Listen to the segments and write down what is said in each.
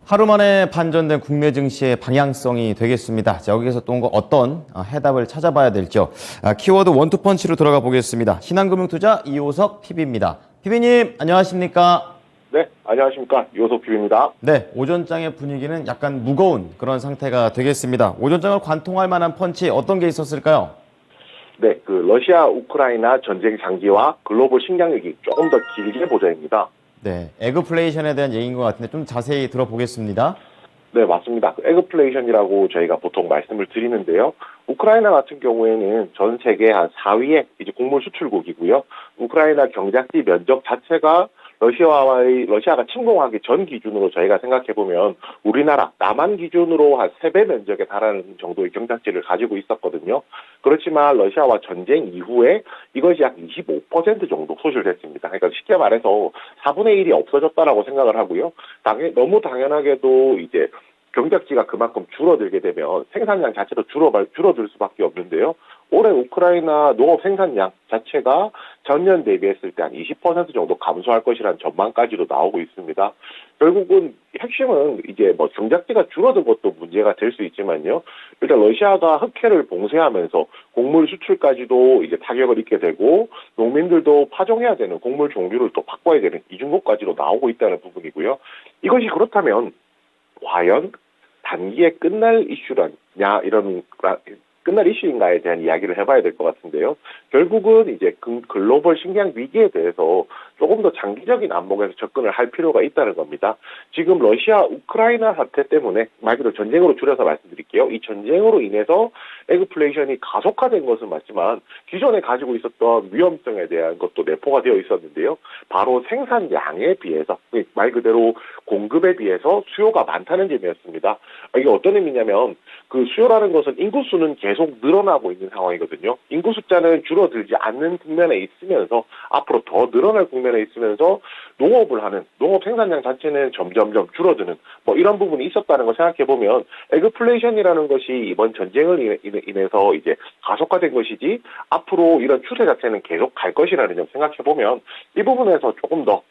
하루 만에 반전된 국내 증시의 방향성이 되겠습니다. 자, 여기서 또 어떤 해답을 찾아봐야 될지요. 키워드 원투펀치로 들어가 보겠습니다. 신한금융투자 이호석 PB입니다. PB님, 안녕하십니까? 네, 안녕하십니까. 이호석 PB입니다. 네, 오전장의 분위기는 약간 무거운 그런 상태가 되겠습니다. 오전장을 관통할 만한 펀치 어떤 게 있었을까요? 네, 러시아 우크라이나 전쟁 장기와 글로벌 식량위기 조금 더 길게 보자입니다. 네, 에그플레이션에 대한 얘기인 것 같은데 좀 자세히 들어보겠습니다. 네, 맞습니다. 에그플레이션이라고 저희가 보통 말씀을 드리는데요. 우크라이나 같은 경우에는 전 세계 한 4위의 이제 곡물 수출국이고요. 우크라이나 경작지 면적 자체가 러시아가 침공하기 전 기준으로 저희가 생각해보면 우리나라 남한 기준으로 한 3배 면적에 달하는 정도의 경작지를 가지고 있었거든요. 그렇지만 러시아와 전쟁 이후에 이것이 약 25% 정도 소실됐습니다. 그러니까 쉽게 말해서 4분의 1이 없어졌다라고 생각을 하고요. 너무 당연하게도 이제 경작지가 그만큼 줄어들게 되면 생산량 자체도 줄어들 수밖에 없는데요. 올해 우크라이나 농업 생산량 자체가 전년 대비했을 때 한 20% 정도 감소할 것이라는 전망까지도 나오고 있습니다. 결국은 핵심은 이제 경작지가 줄어든 것도 문제가 될 수 있지만요. 일단 러시아가 흑해를 봉쇄하면서 곡물 수출까지도 이제 타격을 입게 되고 농민들도 파종해야 되는 곡물 종류를 또 바꿔야 되는 이중고까지도 나오고 있다는 부분이고요. 이것이 그렇다면 과연 단기에 끝날 이슈냐 끝날 이슈인가에 대한 이야기를 해봐야 될 것 같은데요. 결국은 이제 글로벌 식량 위기에 대해서 조금 더 장기적인 안목에서 접근을 할 필요가 있다는 겁니다. 지금 러시아 우크라이나 사태 때문에 말 그대로 전쟁으로 줄여서 말씀드릴게요. 이 전쟁으로 인해서 에그플레이션이 가속화된 것은 맞지만 기존에 가지고 있었던 위험성에 대한 것도 내포가 되어 있었는데요. 바로 생산량에 비해서 말 그대로 공급에 비해서 수요가 많다는 점이었습니다. 이게 어떤 의미냐면 수요라는 것은 인구수는 계속 늘어나고 있는 상황이거든요. 인구 숫자는 줄어들지 않는 국면에 있으면서 앞으로 더 늘어날 국면에 있으면서 농업 생산량 자체는 점점점 줄어드는 이런 부분이 있었다는 걸 생각해 보면 에그플레이션이라는 것이 이번 전쟁을 인해서 이제 가속화된 것이지 앞으로 이런 추세 자체는 계속 갈 것이라는 점 생각해 보면 이 부분에서 조금 더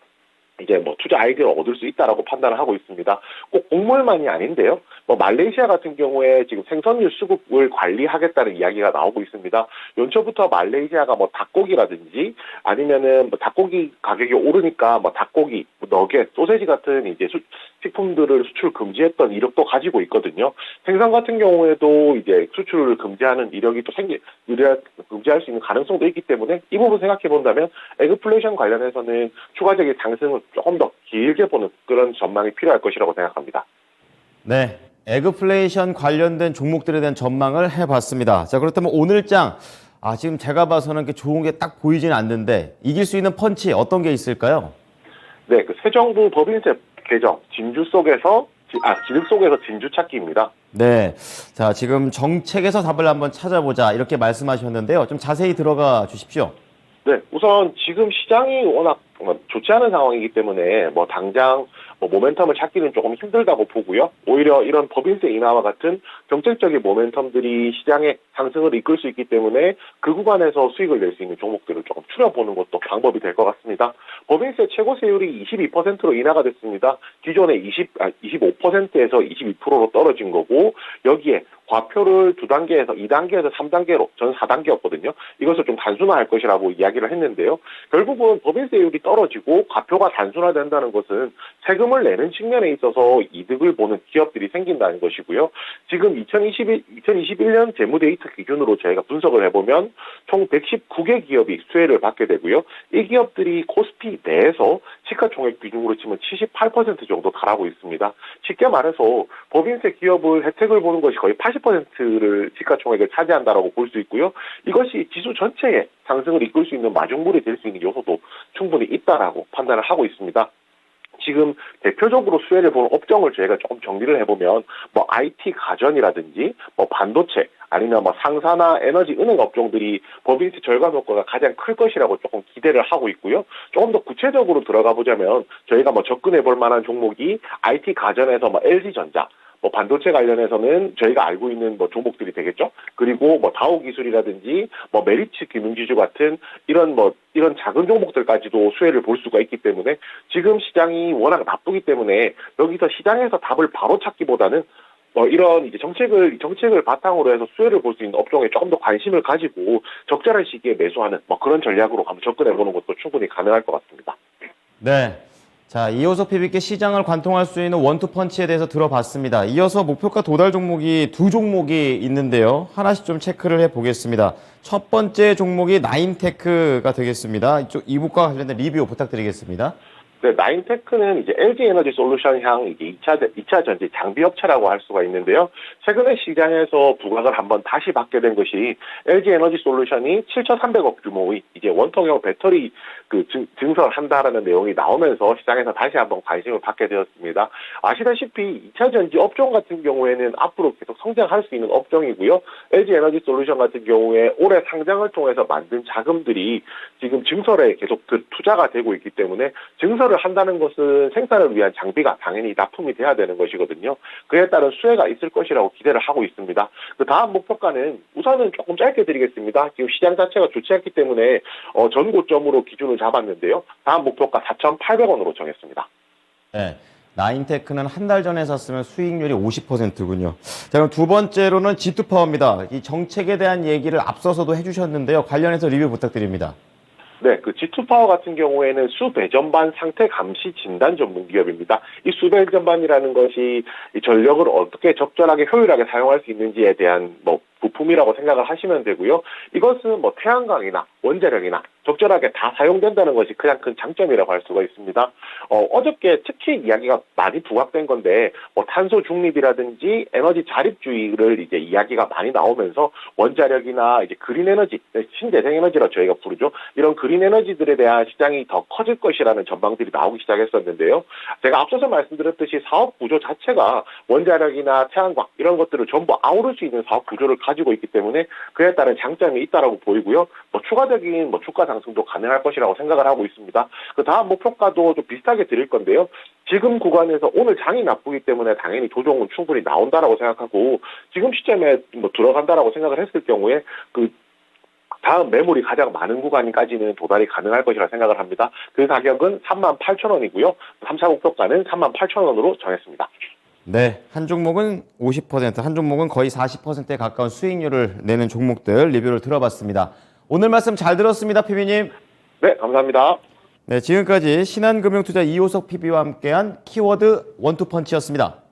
이제 투자 아이디어를 얻을 수 있다라고 판단을 하고 있습니다. 꼭 곡물만이 아닌데요. 말레이시아 같은 경우에 지금 생선류 수급을 관리하겠다는 이야기가 나오고 있습니다. 연초부터 말레이시아가 닭고기라든지 아니면은 닭고기 가격이 오르니까 닭고기, 너겟, 소세지 같은 이제 식품들을 수출 금지했던 이력도 가지고 있거든요. 생선 같은 경우에도 이제 수출을 금지하는 이력이 또 금지할 수 있는 가능성도 있기 때문에 이 부분 생각해 본다면 에그플레이션 관련해서는 추가적인 상승을 조금 더 길게 보는 그런 전망이 필요할 것이라고 생각합니다. 네, 에그플레이션 관련된 종목들에 대한 전망을 해봤습니다. 자, 그렇다면 오늘장 지금 제가 봐서는 좋은 게 딱 보이지는 않는데 이길 수 있는 펀치 어떤 게 있을까요? 네, 새 정부 법인세 개정 진흙 속에서 진주 찾기입니다. 네, 자 지금 정책에서 답을 한번 찾아보자 이렇게 말씀하셨는데요. 좀 자세히 들어가 주십시오. 네, 우선 지금 시장이 워낙 좋지 않은 상황이기 때문에 당장 모멘텀을 찾기는 조금 힘들다고 보고요. 오히려 이런 법인세 인하와 같은 정책적인 모멘텀들이 시장의 상승을 이끌 수 있기 때문에 그 구간에서 수익을 낼 수 있는 종목들을 조금 추려보는 것도 방법이 될 것 같습니다. 법인세 최고세율이 22%로 인하가 됐습니다. 기존에 25%에서 22%로 떨어진 거고 여기에 과표를 2단계에서 2단계에서 3단계로 전 4단계였거든요. 이것을 좀 단순화할 것이라고 이야기를 했는데요. 결국은 법인세율이 떨어지고 과표가 단순화된다는 것은 세금을 내는 측면에 있어서 이득을 보는 기업들이 생긴다는 것이고요. 지금 2021년 재무 데이터 기준으로 저희가 분석을 해보면 총 119개 기업이 수혜를 받게 되고요. 이 기업들이 코스피 내에서 시가총액 비중으로 치면 78% 정도 달하고 있습니다. 쉽게 말해서 법인세 기업을 혜택을 보는 것이 거의 80%를 시가총액을 차지한다라고 볼 수 있고요. 이것이 지수 전체의 상승을 이끌 수 있는 마중물이 될 수 있는 요소도 충분히 있다라고 판단을 하고 있습니다. 지금 대표적으로 수혜를 보는 업종을 저희가 조금 정리를 해보면 IT 가전이라든지 반도체 아니면 상사나 에너지 은행 업종들이 법인세 절감 효과가 가장 클 것이라고 조금 기대를 하고 있고요. 조금 더 구체적으로 들어가 보자면 저희가 접근해 볼 만한 종목이 IT 가전에서 LG전자 뭐 반도체 관련해서는 저희가 알고 있는 뭐 종목들이 되겠죠. 그리고 뭐 다우 기술이라든지 뭐 메리츠 금융지주 같은 이런 작은 종목들까지도 수혜를 볼 수가 있기 때문에 지금 시장이 워낙 나쁘기 때문에 여기서 시장에서 답을 바로 찾기보다는 이런 이제 정책을 바탕으로 해서 수혜를 볼 수 있는 업종에 조금 더 관심을 가지고 적절한 시기에 매수하는 그런 전략으로 한번 접근해보는 것도 충분히 가능할 것 같습니다. 네. 자, 이호섭 PB께 시장을 관통할 수 있는 원투펀치에 대해서 들어봤습니다. 이어서 목표가 도달 종목이 두 종목이 있는데요. 하나씩 좀 체크를 해보겠습니다. 첫 번째 종목이 나인테크가 되겠습니다. 이북과 관련된 리뷰 부탁드리겠습니다. 네, 나인테크는 이제 LG 에너지 솔루션향 이제 2차 전지 장비 업체라고 할 수가 있는데요. 최근에 시장에서 부각을 한번 다시 받게 된 것이 LG 에너지 솔루션이 7,300억 규모의 이제 원통형 배터리 증설한다라는 내용이 나오면서 시장에서 다시 한번 관심을 받게 되었습니다. 아시다시피 2차 전지 업종 같은 경우에는 앞으로 계속 성장할 수 있는 업종이고요. LG 에너지 솔루션 같은 경우에 올해 상장을 통해서 만든 자금들이 지금 증설에 계속 투자가 되고 있기 때문에 증설을 한다는 것은 생산을 위한 장비가 당연히 납품이 돼야 되는 것이거든요. 그에 따른 수혜가 있을 것이라고 기대를 하고 있습니다. 그 다음 목표가는 우선은 조금 짧게 드리겠습니다. 지금 시장 자체가 좋지 않기 때문에 전고점으로 기준을 잡았는데요. 다음 목표가 4,800원으로 정했습니다. 네. 나인테크는 한 달 전에 샀으면 수익률이 50%군요. 자, 그럼 두 번째로는 G2파워입니다. 이 정책에 대한 얘기를 앞서서도 해주셨는데요. 관련해서 리뷰 부탁드립니다. 네, 그 G2파워 같은 경우에는 수배전반 상태 감시 진단 전문 기업입니다. 이 수배전반이라는 것이 이 전력을 어떻게 적절하게 효율하게 사용할 수 있는지에 대한 부품이라고 생각을 하시면 되고요. 이것은 태양광이나 원자력이나 적절하게 다 사용된다는 것이 가장 큰 장점이라고 할 수가 있습니다. 어저께 특히 이야기가 많이 부각된 건데, 탄소 중립이라든지 에너지 자립주의를 이제 이야기가 많이 나오면서 원자력이나 이제 그린 에너지, 신재생 에너지라 저희가 부르죠. 이런 그린 에너지들에 대한 시장이 더 커질 것이라는 전망들이 나오기 시작했었는데요. 제가 앞서서 말씀드렸듯이 사업 구조 자체가 원자력이나 태양광 이런 것들을 전부 아우를 수 있는 사업 구조를 가지고 있기 때문에 그에 따른 장점이 있다라고 보이고요. 추가적인 주가 상승도 가능할 것이라고 생각을 하고 있습니다. 그 다음 목표가도 좀 비슷하게 드릴 건데요. 지금 구간에서 오늘 장이 나쁘기 때문에 당연히 조정은 충분히 나온다라고 생각하고 지금 시점에 들어간다라고 생각을 했을 경우에 그 다음 매물이 가장 많은 구간까지는 도달이 가능할 것이라 생각을 합니다. 그 가격은 38,000원이고요. 3차 목표가는 38,000원으로 정했습니다. 네, 한 종목은 50%, 한 종목은 거의 40%에 가까운 수익률을 내는 종목들 리뷰를 들어봤습니다. 오늘 말씀 잘 들었습니다, PB님. 네, 감사합니다. 네, 지금까지 신한금융투자 이호석 PB와 함께한 키워드 원투펀치였습니다.